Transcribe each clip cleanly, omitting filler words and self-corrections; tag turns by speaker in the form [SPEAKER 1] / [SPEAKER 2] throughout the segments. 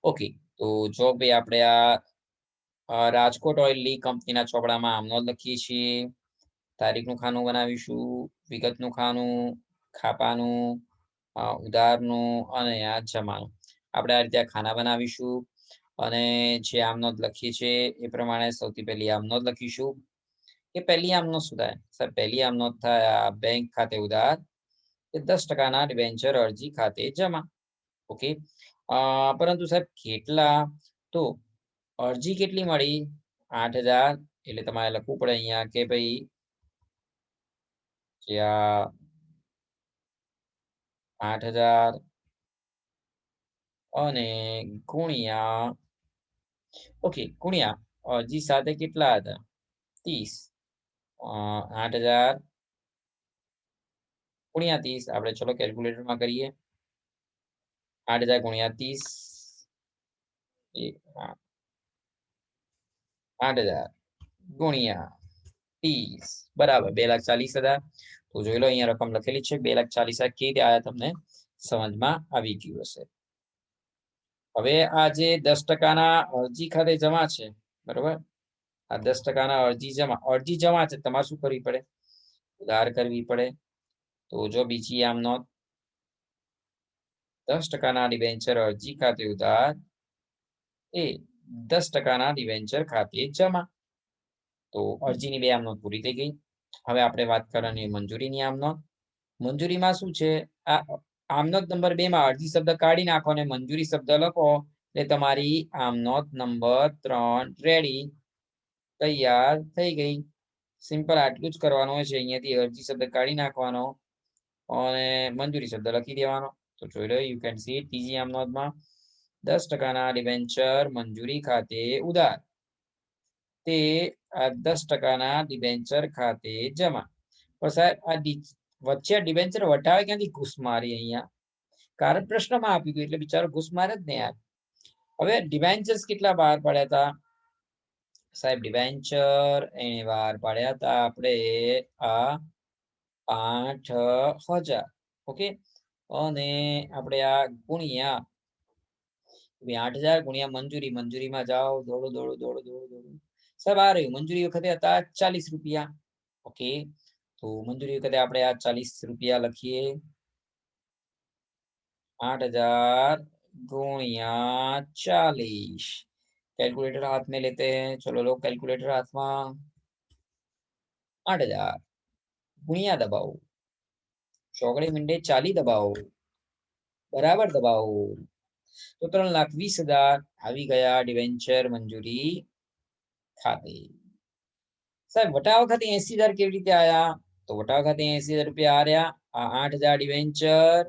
[SPEAKER 1] Okay, તો જો ભાઈ આપણે આ રાજકોટ ઓઇલની કંપનીના ચોપડામાં આમ નોંધ લખીએ છીએ, તારીખનું ખાનું બનાવીશું, વિગતનું ખાનું, ખાપાનું, ઉધારનું અને આ જમાનું. આપણે આ રીતે ખાના બનાવીશું અને જે આમ નોંધ લખીએ છીએ એ પ્રમાણે સૌથી પહેલી આમ નોંધ લખીશું. કે પહેલી આમ નોંધ શું થાય? સર પહેલી આમ નોંધ થાય બેંક ખાતે ઉધાર કે 10% ડિબેન્ચર અરજી ખાતે જમા. ઓકે, પરંતુ સાહેબ કેટલા? તો અરજી કેટલી મળી? 8000. એટલે તમારે લખવું પડે અહીંયા કે ભાઈ કે 8000 અને ગુણ્યા ઓકે ગુણ્યા અરજી સાથે કેટલા હતા? 30. 8000 ગુણ્યા 30 આપણે ચલો કેલ્ક્યુલેટરમાં કરીએ. 8000 ગુણ્યા 30 8000 ગુણ્યા 30 બરાબર 2,40,000. તો જોઈ લો અહીંયા રકમ લખેલી છે 2,40,000. કેવી રીતે આયા તમને સમજમાં આવી ગયું હશે. હવે આ જે 10%ના અરજી ખાતે જમા છે, બરોબર? આ 10%ના અરજી જમા છે, તમારે શું કરવી પડે? ઉધાર કરવી પડે. તો જો બીજી આમ નોંધ 10%ના ડિબેન્ચર અરજી ખાતે ઉધાર એ 10%ના ડિબેન્ચર ખાતે જમા. તો અરજીની બે આમ નોંધ પૂરી થઈ ગઈ. હવે આપણે વાત કરવાની મંજૂરીની આમ નોંધ. મંજૂરીમાં શું છે? આ આમ નોંધ નંબર 2 માં અરજી શબ્દ કાઢી નાખો અને મંજૂરી શબ્દ લખો એટલે તમારી આમ નોંધ નંબર 3 રેડી તૈયાર થઈ ગઈ. સિમ્પલ આટલું જ કરવાનું હોય છે. અહીંયાથી અરજી શબ્દ કાઢી નાખવાનો અને મંજૂરી શબ્દ લખી દેવાનો. તો જોઈ લો, યુ કેન સી ત્રીજી આમ નોંધમાં 10%ના ડિબેન્ચર મંજૂરી ખાતે ઉધાર તે 10%ના ડિબેન્ચર ખાતે જમા. પણ સાહેબ આ વચ્ચે ડિબેન્ચર વટાવે ક્યાંથી ઘૂસ મારી? અહીંયા કારણ પ્રશ્નમાં આપ્યું હતું એટલે બિચારો ઘૂસ મારે જ ને યાર. હવે ડિબેન્ચર્સ કેટલા બહાર પડ્યા હતા? સાહેબ ડિબેન્ચર એને બહાર પાડ્યા હતા આપણે આ 8,000. ઓકે, અને આપણે આ ગુણ્યા 8,000 ગુણ્યા મંજૂરીમાં જાઓ, દોડો. સાહેબ આ રહ્યું મંજૂરી વખતે હતા 40 રૂપિયા. ઓકે, તો મંજૂરી વખતે આપણે આ 40 રૂપિયા લખીએ. 8,000 गुणिया 40. कैलकुलेटर हाथ में लेते हैं. चलो लो कैलकुलेटर हाथ में. 8,000 गुणिया दबाओ, ચોકડી મીંડે 40 દબાવો, બરાબર દબાવો. તો 3,20,000 આવી ગયા ડિબેન્ચર મંજૂરી ખાતે. સાહેબ વટાવ ખાતે 80,000 કેવી રીતે આયા? તો વટાવ ખાતે 80,000 રૂપિયા આ રહ્યા. આ 8,000 ડિબેન્ચર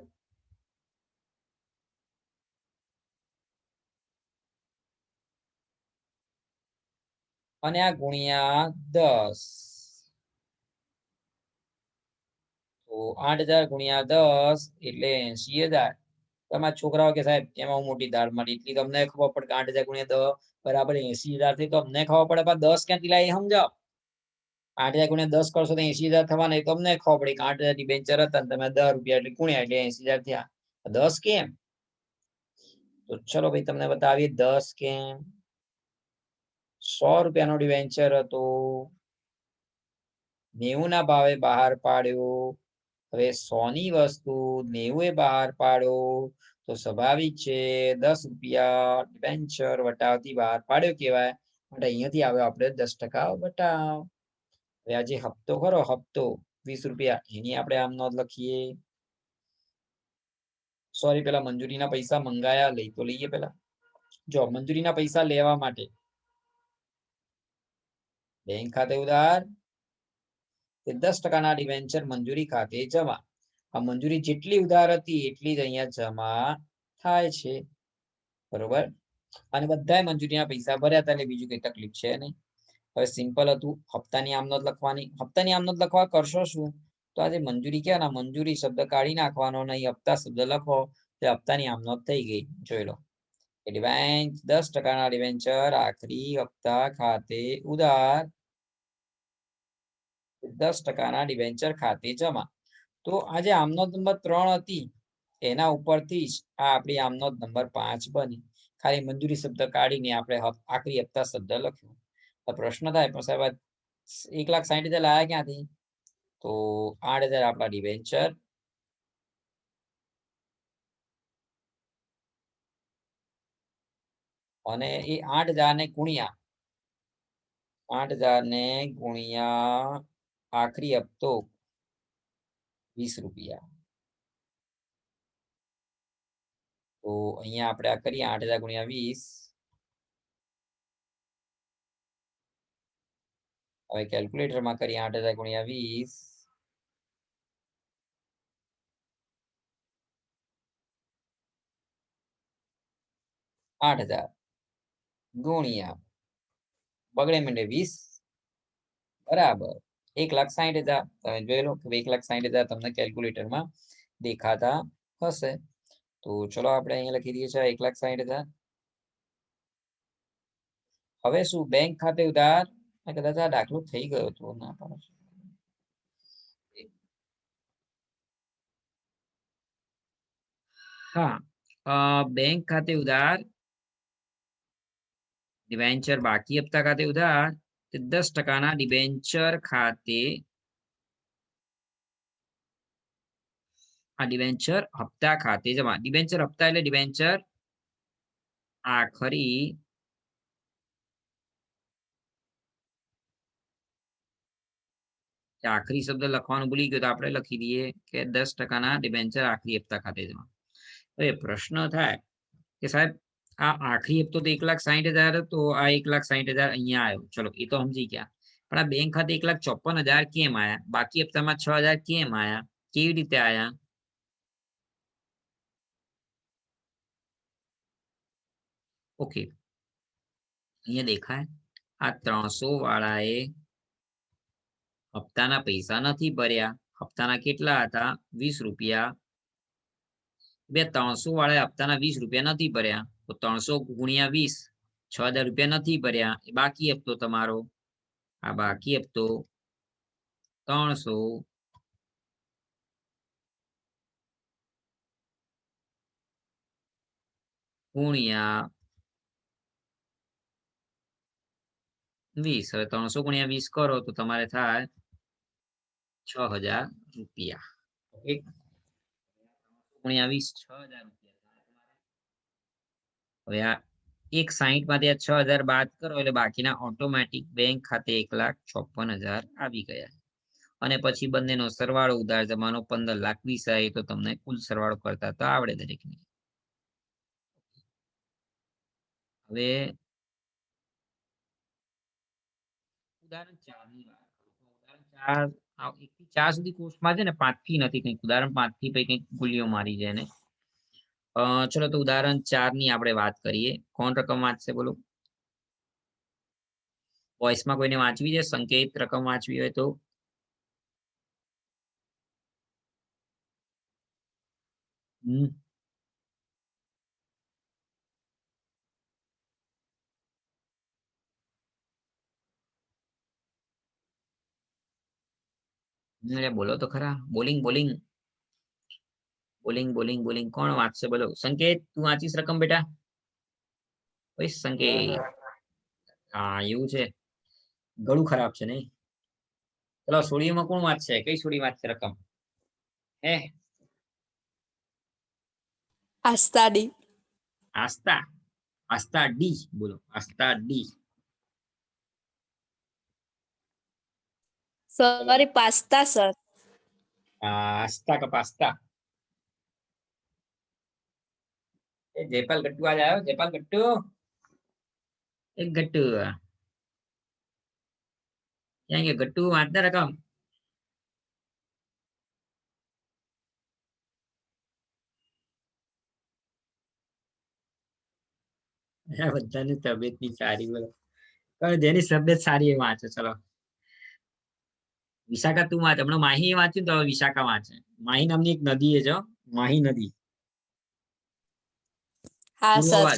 [SPEAKER 1] અને આ ગુણ્યા 10. તો 8,000 ગુણ્યા 10 એટલે 80,000. તમારા છોકરાઓ કે સાહેબ એમાં મોટી દાળ મારી એટલી તમને ખબર પડે કે 8,000 ગુણ્યા 10 બરાબર 80,000 થી તો અમને ખબર પડે પણ 10 ક્યાંથી લાવી સમજાવો. 8,000 ગુણ્યા 10 કરશો તો 80,000 થવાના. એ તો અમને ખબર પડી કે 8,000 ડિબેન્ચર હતા ને તમે 10 રૂપિયા એટલે ગુણ્યા એટલે 80,000 થયા. 10 કેમ? તો ચલો ભાઈ તમને બતાવીએ 10 કેમ. 100 રૂપિયાનો ડિબેન્ચર હતો, 90 ના ભાવે બહાર પાડ્યો. હવે 100 ની વસ્તુ 90 એ બહાર પાડો તો સ્વાભાવિક છે 10 રૂપિયા ડિબેન્ચર વટાવથી બહાર પાડ્યો કહેવાય. માટે અહીંયાથી આવ્યો આપણે 10% વટાવ. હવે આ જે હપ્તો ખરો, હપ્તો 20 રૂપિયા, એની આપણે આમ નોંધ લખીએ. સોરી, પેલા મંજૂરીના પૈસા મંગાયા, લઈ તો લઈએ પેલા. જો મંજૂરીના પૈસા લેવા માટે બેંક ખાતે ઉધાર તે 10%ના ડિબેન્ચર મંજૂરી ખાતે જમા. આ મંજૂરી જેટલી ઉધાર હતી એટલી જ અહીંયા જમા થાય છે, બરોબર? અને બધાય મંજૂરીના પૈસા ભર્યા હતા એટલે બીજું કઈ તકલીફ છે નહીં. હવે સિમ્પલ હતું, હપ્તાની આમ નોંધ લખવાની. હપ્તાની આમ નોંધ લખવા કરશો શું? તો આજે મંજૂરી ક્યાં ના મંજૂરી શબ્દ કાઢી નાખવાનો અને હપ્તા શબ્દ લખો તો હપ્તાની આમ નોંધ થઈ ગઈ. જોઈ લો, ડિબેન્ચ 10%ના ડિબેન્ચર આખરી હપ્તા ખાતે ઉધાર 10%ના ડિબેન્ચર ખાતે જમા. તો આજે આમ નોંધ નંબર 3 હતી એના ઉપરથી જ આ આપણી આમ નોંધ નંબર 5 બની. ખાલી મંજૂરી શબ્દ કાઢીને આપણે આખરી હપ્તા શબ્દ લખ્યો. તો પ્રશ્ન થાય પણ સાહેબ 1,60,000 લાયા ક્યાંથી? તો 8,000 આપણા ડિબેન્ચર અને એ 8,000 ને ગુણ્યા 8,000 ને ગુણ્યા આખરી હપ્તો 20 રૂપિયા. તો અહીંયા આપણે આ કરીએ 8,000 ગુણ્યા 20. હવે કેલ્ક્યુલેટરમાં કરીએ 8,000 ગુણ્યા 20. $8,000 ગુણ્યા બગડે માંડે 20 બરાબર 1,60,000. તમે જોઈ લો કે 1,60,000 તમને કેલ્ક્યુલેટરમાં દેખાતા હશે. તો ચલો આપણે અહીંયા લખી દઈએ છીએ 1,60,000. હવે શું બેંક ખાતે ઉધાર કદાચ આ દાખલો થઈ ગયો હતો ના પણ હા બેંક ખાતે ઉધાર ડિબેન્ચર બાકી હપ્તા ખાતે ઉધાર 10% ડિબેન્ચર ખાતે આ ડિબેન્ચર હપ્તા ખાતે જમા. ડિબેન્ચર હપ્તા એટલે ડિબેન્ચર આખરી શબ્દ લખવાનું ભૂલી ગયો તો આપણે લખી દઈએ કે 10% ડિબેન્ચર આખરી હપ્તા ખાતે જમા. હવે પ્રશ્ન થાય કે સાહેબ આ આખરી હપ્તો તો 1,60,000 હતો, આ 1,60,000 અહીંયા આવ્યો. ચલો એ તો સમજી ગયા, પણ આ બેંક ખાતે 1,54,000 કેમ આયા? બાકી હપ્તામાં 6,000 કેમ આયા? કેવી રીતે આયા? ઓકે અહીંયા દેખાય આ 300 વાળાએ હપ્તાના પૈસા નથી ભર્યા. હપ્તાના કેટલા હતા? 20 રૂપિયા. 300 વાળાએ હપ્તાના 20 રૂપિયા નથી ભર્યા, તો 300 ગુણ્યા 20 6,000 રૂપિયા નથી ભર્યા. એ બાકી હપ્તો તમારો. આ બાકી હપ્તો 300 ગુણ્યા 20. હવે 300 ગુણ્યા 20 કરો તો તમારે થાય 6,000 રૂપિયા. ગુણ્યા 20 6,000 રૂપિયા. હવે આ 1,60 માંથી આ 6,000 બાદ કરો એટલે બાકીના ઓટોમેટિક બેંક ખાતે 1,56,000 આવી ગયા. અને પછી બંનેનો સરવાળો ઉધાર જમાનો 15,20,000. તો તમને કુલ સરવાળો કરતા તો આવડે દરેકને. હવે ઉદાહરણ 4 ની વાત કરું. ઉદાહરણ 4 1 થી 4 સુધી કોર્સમાં છે ને 5 થી નથી, કંઈક ઉદાહરણ 5 થી પછી કંઈક ગુલિયો મારી જાય ને. ચલો તો ઉદાહરણ 4 ની આપણે વાત કરીએ. કોણ રકમ વાંચશે બોલો? વોઇસમાં કોઈને વાંચવી છે? સંકેત રકમ વાંચવી હોય તો બોલો તો ખરા. Bowling bowling bowling bowling bowling કોણ વાંચશે બોલો? સંકેત તું વાંચીશ રકમ બેટા? ઓય સંકેત. હા એવું છે, ગળું ખરાબ છે નહીં. ચલો સોડીમાં કોણ વાંચશે? કઈ સોડી વાંચશે રકમ? હે
[SPEAKER 2] આસ્થા ડી.
[SPEAKER 1] આસ્થા. આસ્થા ડી બોલો. Aastha D.
[SPEAKER 2] Sorry pasta sir.
[SPEAKER 1] Aastha का पास्ता. जयपाल गट्टू आज आयो. जयपाल गट्टू एक गट्टू क्या ये गट्टू वांचना रकम? બધાની તબિયત ની સારી બોલો. જેની તબિયત સારી એ વાંચે. ચલો વિશાખા તું વાંચ. હમણાં માહી વાંચ્યું તો હવે વિશાખા વાંચે. માહી નામની એક નદી છે જો, માહી નદી.
[SPEAKER 2] હા સર.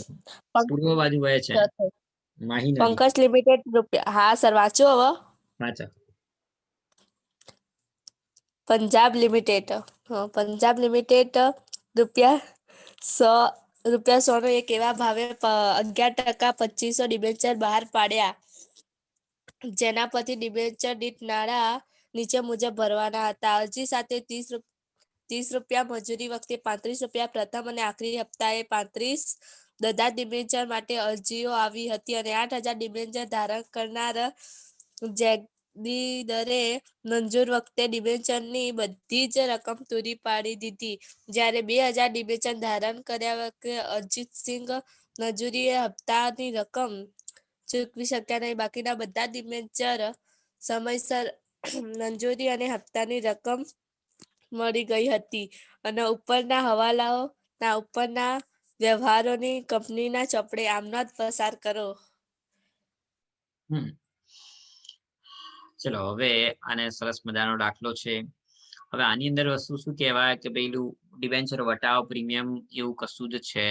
[SPEAKER 1] પૂર્વ બાજુ વહે છે માહી નદી.
[SPEAKER 2] પંકજ લિમિટેડ રૂપિયા. હા સર વાંચો હવે.
[SPEAKER 1] વાંચો.
[SPEAKER 2] પંજાબ લિમિટેડ. પંજાબ લિમિટેડ રૂપિયા 100 ₹100 એક એવા ભાવે 11% 2500 ડિબેન્ચર બહાર પાડ્યા, જેના પરથી ડિબેન્ચર દીઠ નાણાં નીચે મુજબ ભરવાના હતા. અરજી સાથે ₹30 મજૂરી વખતે ₹35 પ્રથમ અને આખરી હપ્તાએ 35 બધા ડિબેન્ચર માટે અરજીઓ આવી હતી અને 8,000 ડિબેન્ચર ધારણ કરનાર જેગદીદરે મંજૂર વખતે ડિબેન્ચરની બધી જ રકમ પૂરી પાડી દીધી. જ્યારે 2,000 ડિબેન્ચર ધારણ કર્યા વખતે અરજીતસિંહ મંજૂરીએ હપ્તાની રકમ ચૂકવી શક્યા નહીં. બાકીના બધા ડિબેન્ચર સમયસર મંજૂરી અને હપ્તાની રકમ મળી ગઈ હતી અને ઉપરના હવાલાઓના ઉપરના વ્યવહારોની કંપનીના ચોપડે આમનોંધ પસાર કરો.
[SPEAKER 1] ચલો હવે આને સરસ મજાનો દાખલો છે. હવે આની અંદર વસ્તુ શું કહેવાય કે પેલું ડિબેન્ચર વટાવ પ્રીમિયમ એવું કશું જ છે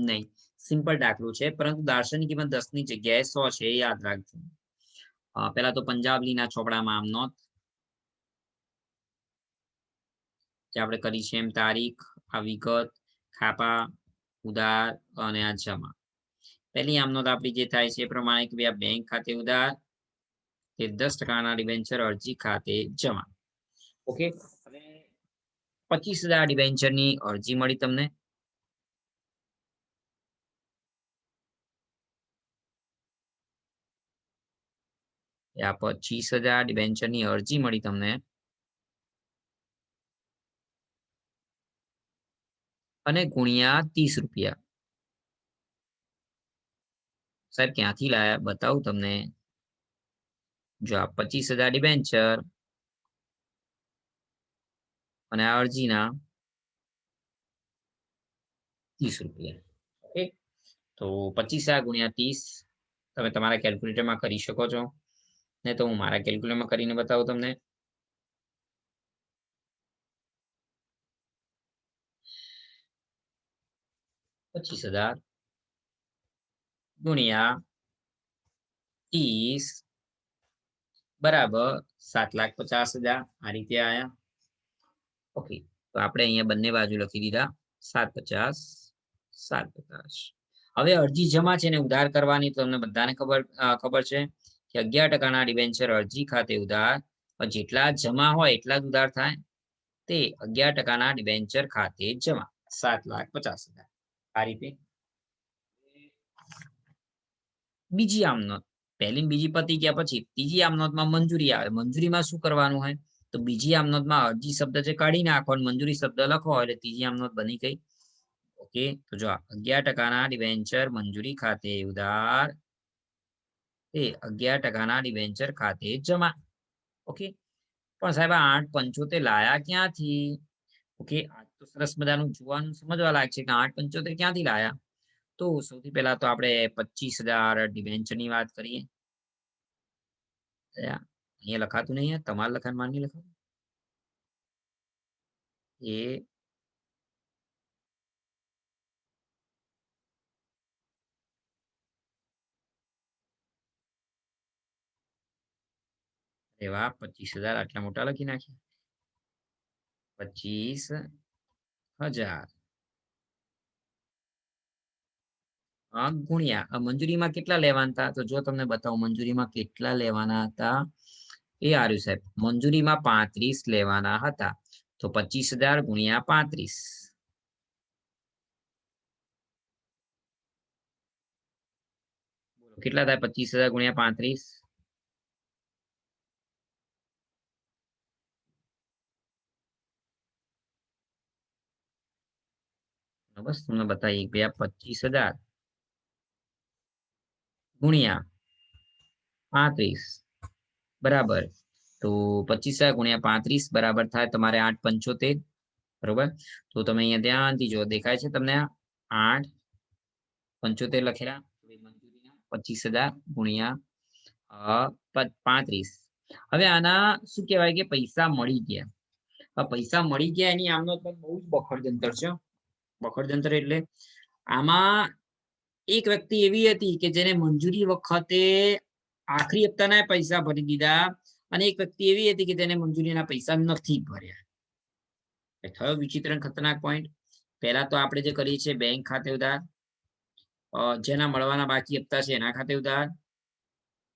[SPEAKER 1] નહીં. સિમ્પલ દાખલો છે, પરંતુ દાર્શનિક કિંમત 10 ની જગ્યાએ 100 છે, એ યાદ રાખજો. પેલા તો પંજાબલીના ચોપડામાં આમ નોંધ જે આપણે કરી છે એમ તારીખ, આ વિગત, ખાપા, ઉધાર અને આ જમા. પહેલી આમ નોંધ આપણી જે થાય છે એ પ્રમાણે કે આ બેંક ખાતે ઉધાર તે 10% ડિબેન્ચર અરજી ખાતે જમા. ઓકે, હવે 25,000 ડિબેન્ચરની અરજી મળી તમને. આ 25,000 ડિબેન્ચરની અરજી મળી તમને અને ગુણ્યા ₹30. સાહેબ ક્યાંથી લાયા બતાવું તમને. જો આ 25,000 ડિબેન્ચર અને આ અરજીના ₹30. ઓકે, તો 25,000 ગુણ્યા 30 તમે તમારા કેલ્ક્યુલેટરમાં કરી શકો છો, ને તો હું મારા કેલ્ક્યુલેટરમાં કરીને બતાવું તમને. ₹25,000 ગુણ્યા 30 બરાબર 7,50,000 આ રીતે આયા. ઓકે, તો આપણે અહીંયા બંને બાજુ લખી દીધા 750. હવે અરજી જમા છે ને ઉધાર કરવાની તમને બધાને ખબર છે કે 11% ડિબેન્ચર અરજી ખાતે ઉધાર, જેટલા જમા હોય એટલા જ ઉધાર થાય. તે 11% ડિબેન્ચર ખાતે જમા 7,50,000 આ રીતે. બીજી આમ નોંધ, પહેલી બીજી પતી ગયા પછી ત્રીજી આમ નોંધમાં મંજૂરી આવે. મંજૂરીમાં શું કરવાનું હોય તો બીજી આમ નોંધમાં અરજી શબ્દ છે કાઢી નાખો અને મંજૂરી શબ્દ લખો એટલે ત્રીજી આમ નોંધ બની ગઈ. ઓકે, તો જો 11% ડિબેન્ચર મંજૂરી ખાતે ઉધાર એ 11% ડિબેન્ચર ખાતે જમા. ઓકે, પણ સાહેબ 875 લાયા ક્યાંથી? ઓકે, આ તો સરસ મજાનું જોવાનું સમજવા લાગશે કે 875 ક્યાંથી લાયા. તો સૌથી પહેલા તો આપણે 25,000 ડિબેન્ચરની વાત કરીએ. અહીંયા લખાતું નહીં, તમારા લખાણમાં નહીં લખાતું. એ એવા 25,000 આટલા મોટા લખી નાખ્યા. 25,000 ગુણ્યા મંજૂરીમાં કેટલા લેવાના હતા તો જો તમને બતાવું મંજૂરીમાં કેટલા લેવાના હતા. એ આર્યું સાહેબ, મંજૂરીમાં 35 લેવાના હતા, તો 25,000 ગુણ્યા 35 કેટલા થાય? 25,000 ગુણ્યા 35 બસ તમને બતાવીએ કે 25,000 ગુણ્યા 35 બરાબર, તો 25,000 ગુણ્યા 35 બરાબર થાય તમારે 875. બરોબર, તો તમે અહીંયા ધ્યાનથી જો દેખાય છે તમને 875 લખેલા. 25,000 ગુણ્યા 35. હવે આના શું કહેવાય કે પૈસા મળી ગયા. પૈસા મળી ગયા એની આમનો બહુ જ બખડજંતર છે. બખડજંતર એટલે આમાં એક વ્યક્તિ એવી હતી કે જેને મંજૂરી વખતે આખરી હપ્તાના પૈસા ભરી દીધા અને એક વ્યક્તિ એવી હતી કે જેને મંજૂરીના પૈસા નથી ભર્યા. થયો વિચિત્ર ખતરનાક પોઈન્ટ પહેલા તો આપણે જે કરીએ છીએ બેંક ખાતે ઉધાર, જેના મળવાના બાકી હપ્તા છે એના ખાતે ઉધાર,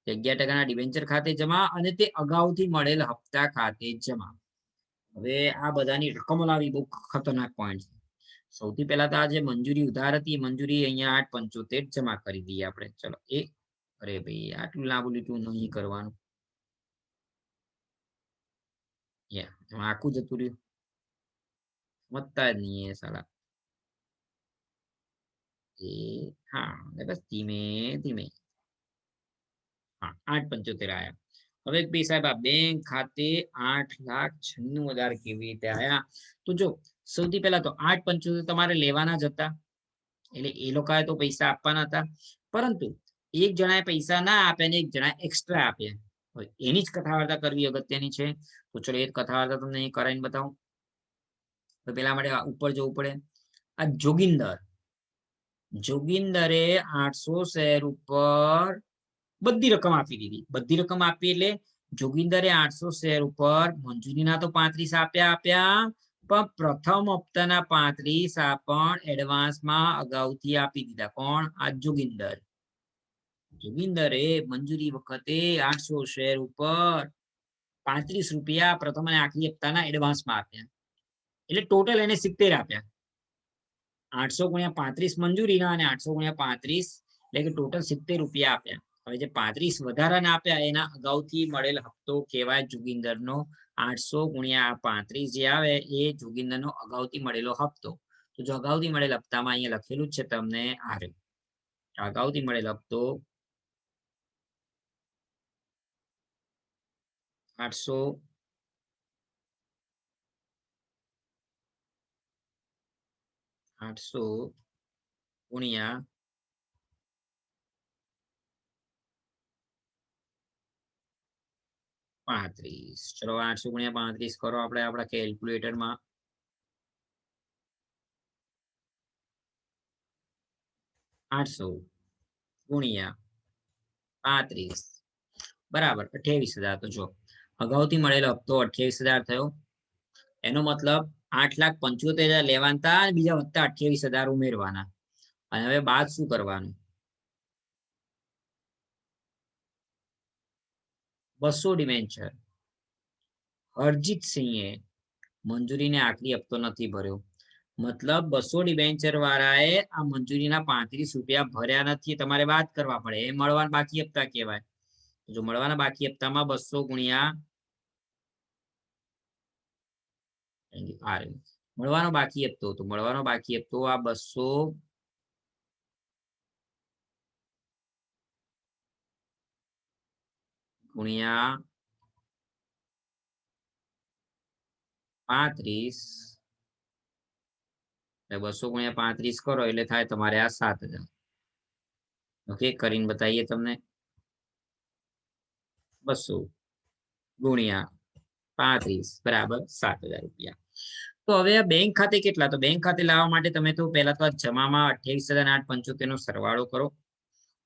[SPEAKER 1] 11% ડિબેન્ચર ખાતે જમા અને તે અગાઉથી મળેલ હપ્તા ખાતે જમા. હવે આ બધાની રકમો લાવી બહુ ખતરનાક પોઈન્ટ છે. સૌથી પહેલા તો આ જે મંજૂરી ઉધાર હતી મંજૂરી અહીંયા 875 જમા કરી દઈએ આપણે. ચલો અરે ભાઈ આટલું લાંબુ લીટું નહીં કરવાનું, આખું જતું રહ્યું, સમજતા જ નહીં એ સાલા. હા બસ ધીમે ધીમે. હા 875 આયા. હવે ભાઈ સાહેબ આ બેંક ખાતે 8,96,000 કેવી રીતે આયા? તો જો સૌથી પહેલા તો 875 તમારે લેવાના જ હતા, એટલે એ લોકોએ તો પૈસા આપવાના હતા, પરંતુ એક જણાએ પૈસા ના આપ્યા ને એક જણાએ એક્સ્ટ્રા આપ્યા. એની જ કથા વાર્તા કરવી અગત્યની છે. તો ચલો એ કથા વાર્તા તમને કરાવીને બતાવું. તો પેલા માટે ઉપર જવું પડે. આ જોગિંદરે 800 શેર ઉપર બધી રકમ આપી દીધી. બધી રકમ આપી એટલે જોગિંદરે 800 શેર ઉપર મંજૂરીના તો 35 આપ્યા, પણ પ્રથમ હપ્તાના 35 આ પણ એડવાન્સમાં અગાઉથી આપી દીધા. કોણ? આ જોગિંદર. જોગિંદરે મંજૂરી વખતે 800 શેર ઉપર 35 રૂપિયા પ્રથમ અને આખરી હપ્તાના એડવાન્સમાં આપ્યા, એટલે ટોટલ એને 70 આપ્યા. 800 ગુણ્યા 35 મંજૂરીના અને 800 ગુણ્યા 35 એટલે કે ટોટલ 70 રૂપિયા આપ્યા. હવે જે 35 વધારાના આપ્યા એના અગાઉથી મળેલ હપ્તો કહેવાય જોગિંદરનો. 800 ગુણ્યા 35 જે આવે એ જોગિંદરનો અગાઉથી મળેલો હપ્તો. તો જો અગાઉથી મળેલ હપ્તામાં અહીંયા લખેલું જ છે તમને આ રહ્યું. અગાઉથી મળેલ હપ્તો 800 ગુણ્યા 35. ચલો 800 ગુણ્યા 35 કરો આપણે આપણા કેલ્ક્યુલેટરમાં. 800 ગુણ્યા 35 બરાબર 28,000. તો જો અગાઉથી મળેલો હપ્તો 28,000 થયો. એનો મતલબ 8,75,000 લેવાના હતા અને બીજા વત્તા 28,000 ઉમેરવાના. અને હવે બાદ શું કરવાનું? 200 ડિબેન્ચર. હરજીતસિંહે મંજૂરીને આખરી હપ્તો નથી ભર્યો, મતલબ 200 ડિબેન્ચર વાળાએ આ મંજૂરીના 35 રૂપિયા ભર્યા નથી. તમારે વાત કરવા પડે, એ મળવાના બાકી હપ્તા કહેવાય. જો મળવાના બાકી હપ્તામાં 200 ગુણ્યા મળવાનો બાકી હપ્તો, તો મળવાનો બાકી હપ્તો આ 200 ગુણ્યા 35, 200 ગુણ્યા 35 કરો એટલે થાય તમારે આ 7,000. ઓકે કરીને બતાવીએ તમને. 200 ગુણ્યા 35 બરાબર 7,000 રૂપિયા. તો હવે આ બેંક ખાતે કેટલા? તો બેંક ખાતે લાવવા માટે તમે તો પહેલા તો આ જમામાં 28,875 નો સરવાળો કરો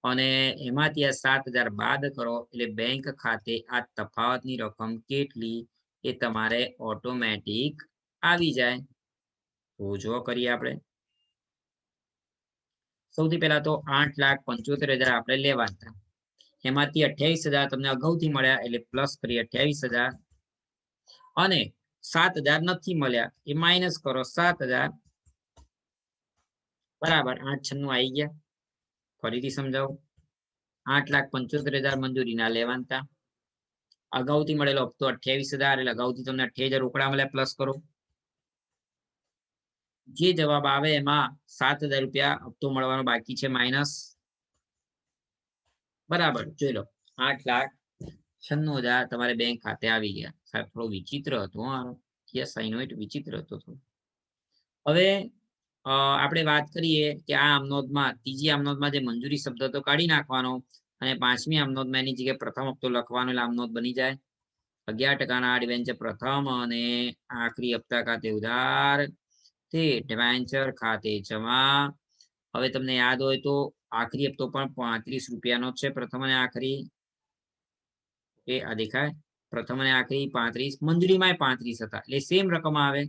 [SPEAKER 1] અને એમાંથી આ 7,000 બાદ કરો એટલે બેંક ખાતે આ તફાવતની રકમ કેટલી એ તમારે ઓટોમેટિક આવી જાય. તો જો કરીએ આપણે. સૌથી પહેલા તો 8,75,000 આપણે લેવા હતા, એમાંથી 28,000 તમને અગાઉથી મળ્યા એટલે પ્લસ કરી 28,000 અને 7,000 નથી મળ્યા એ માઇનસ કરો 7,000 બરાબર 896 આવી ગયા. ફરીથી સમજાવું. 8,75,000 મંજૂરીના લેવાના હતા, અગાઉથી મળેલો હપ્તો 28,000 એટલે અગાઉથી તમને 28,000 રોકડા મળ્યા પ્લસ કરો. જે જવાબ આવે એમાં 7,000 રૂપિયા હપ્તો મળવાનો બાકી છે માઇનસ. બરાબર જોઈ લો 8,96,000 તમારે બેંક ખાતે આવી ગયા. સાહેબ થોડો વિચિત્ર હતો મારો અસાઇનમેન્ટ, વિચિત્ર હતો થોડું. હવે આપણે વાત કરીએ કે આ આમનોંધમાં ત્રીજી આમનોંધમાં જે મંજૂરી શબ્દ તો કાઢી નાખવાનો અને પાંચમી આમનોંધમાં એની જગ્યાએ પ્રથમ હપ્તો લખવાનો એટલે આમનોંધ બની જાય. 11% ડિબેન્ચર પ્રથમ અને આખરી હપ્તા ખાતે ઉધાર, તે ડિબેન્ચર ખાતે જમા. હવે તમને યાદ હોય તો આખરી હપ્તો પણ 35 રૂપિયાનો છે, પ્રથમ અને આખરી. એ આ દેખાય પ્રથમ અને આખરી 35, મંજૂરીમાં 35 હતા એટલે સેમ રકમ આવે.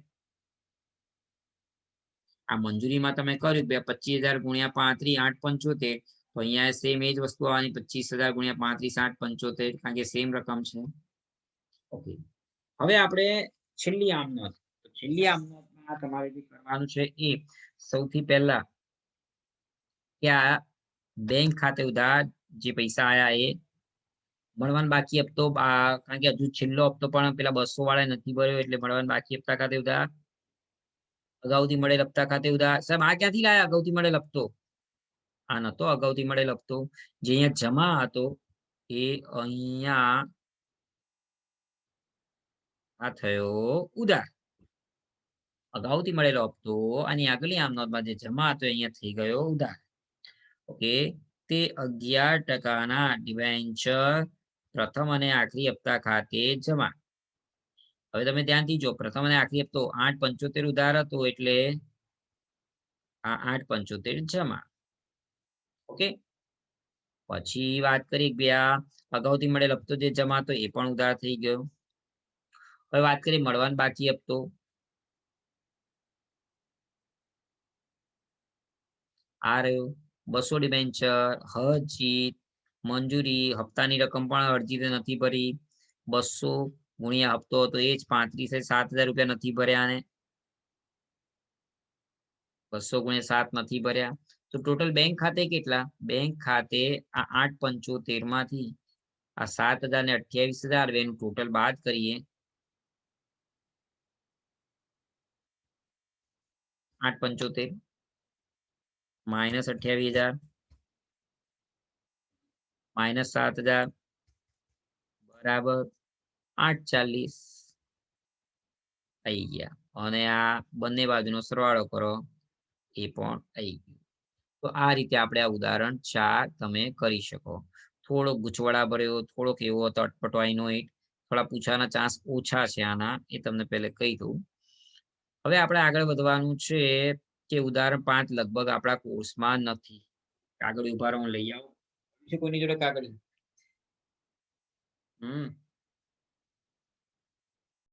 [SPEAKER 1] આ મંજૂરીમાં તમે કર્યું કે 25,000 ગુણ્યા 35 875, તો અહીંયા સેમ એ જ વસ્તુ આવવાની 25,000 ગુણ્યા 35 875, કારણ કે સેમ રકમ છે. ઓકે, હવે આપણે છેલ્લી આમ નોંધ. તો છેલ્લી આમ નોંધમાં તમારે જે કરવાનું છે એ સૌથી પહેલા કે આ બેંક ખાતે ઉધાર જે પૈસા આયા એ મળવાન બાકી હપ્તો, કારણ કે હજુ છેલ્લો હપ્તો પણ પેલા 200 વાળા નથી ભર્યો, એટલે મળવાન બાકી હપ્તા ખાતે ઉધાર, અગાઉથી મળેલ હપ્તા ખાતે ઉધાર. સાહેબ આ ક્યાંથી લાયા અગાઉથી મળેલ હપ્તો? આ નતો અગાઉથી મળેલ હપ્તો. જે અહીંયા જમા હતો એ અહીંયા આ થયો ઉધાર. અગાઉથી મળેલો હપ્તો અને આગળની આમ નોંધમાં જે જમા હતો અહીંયા થઈ ગયો ઉધાર. ઓકે, તે 11% ડિબેન્ચર પ્રથમ અને આખરી હપ્તા ખાતે જમા. હવે તમે ધ્યાનથી જો, પ્રથમ અને આખરી હપ્તો 875 ઉધાર હતો, એટલે આ 875 જમા. ઓકે, પછી વાત કરી કે આ અગાઉથી મળેલ હપ્તો જે જમા હતો એ પણ ઉધાર થઈ ગયો. હવે વાત કરીએ મળવાન બાકી હપ્તો. આ રહ્યો 200 ડિબેન્ચર, હરજીત, મંજૂરી, હપ્તાની રકમ પણ અરજીતે નથી ભરી. 200 ગુણ્યા હપ્તો હતો એ જ 35 7,000 રૂપિયા નથી ભર્યા, ને 200 ગુણ્યા 7 નથી ભર્યા. તો ટોટલ બેંક ખાતે કેટલા? બેંક ખાતે આ 875 માંથી આ 7,000 ને 28,000 એનું ટોટલ બાદ કરીએ. 875 માઇનસ 28,000 માઇનસ 7,000 બરાબર 840 આવી ગયા. અને આ બંને બાજુનો સરવાળો કરો, એ પણ આવી ગયું. તો આ રીતે આપણે આ ઉદાહરણ 4 તમે કરી શકો. થોડો ગૂંચવડા ભર્યો, થોડોક એવો હતો અટપટવાઈનો, થોડા પૂછવાના ચાન્સ ઓછા છે આના, એ તમને પહેલે કહી દઉં. હવે આપણે આગળ વધવાનું છે કે ઉદાહરણ 5 લગભગ આપણા કોર્સમાં નથી. કાગળ ઉભા રહો, લઈ આવો છે કોઈની જોડે કાગળ?